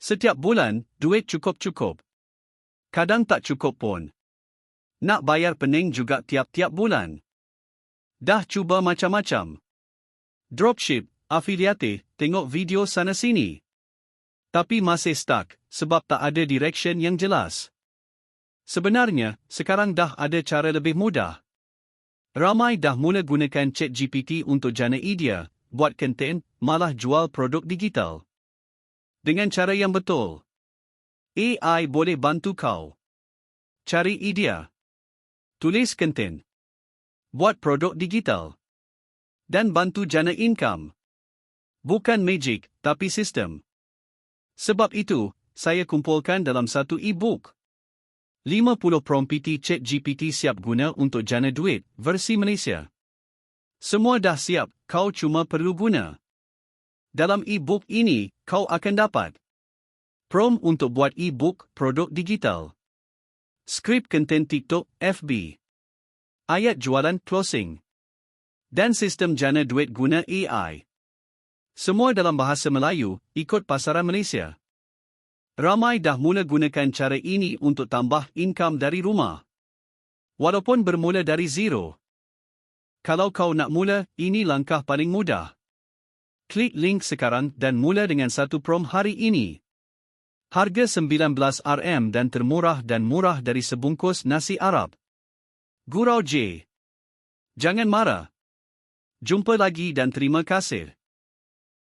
Setiap bulan, duit cukup-cukup. Kadang tak cukup pun. Nak bayar pening juga tiap-tiap bulan. Dah cuba macam-macam. Dropship, afiliate, tengok video sana-sini. Tapi masih stuck, sebab tak ada direction yang jelas. Sebenarnya, sekarang dah ada cara lebih mudah. Ramai dah mula gunakan ChatGPT untuk jana idea, buat konten, malah jual produk digital. Dengan cara yang betul, AI boleh bantu kau cari idea, tulis konten, buat produk digital, dan bantu jana income. Bukan magic, tapi sistem. Sebab itu, saya kumpulkan dalam satu e-book. 50 prompti ChatGPT siap guna untuk jana duit, versi Malaysia. Semua dah siap, kau cuma perlu guna. Dalam e-book ini, kau akan dapat prompt untuk buat e-book produk digital, skrip konten TikTok, FB, ayat jualan closing, dan sistem jana duit guna AI. Semua dalam bahasa Melayu, ikut pasaran Malaysia. Ramai dah mula gunakan cara ini untuk tambah income dari rumah. Walaupun bermula dari zero. Kalau kau nak mula, ini langkah paling mudah. Klik link sekarang dan mula dengan satu prompt hari ini. Harga RM19 dan termurah dan murah dari sebungkus nasi Arab. Gurau J. Jangan marah. Jumpa lagi dan terima kasih.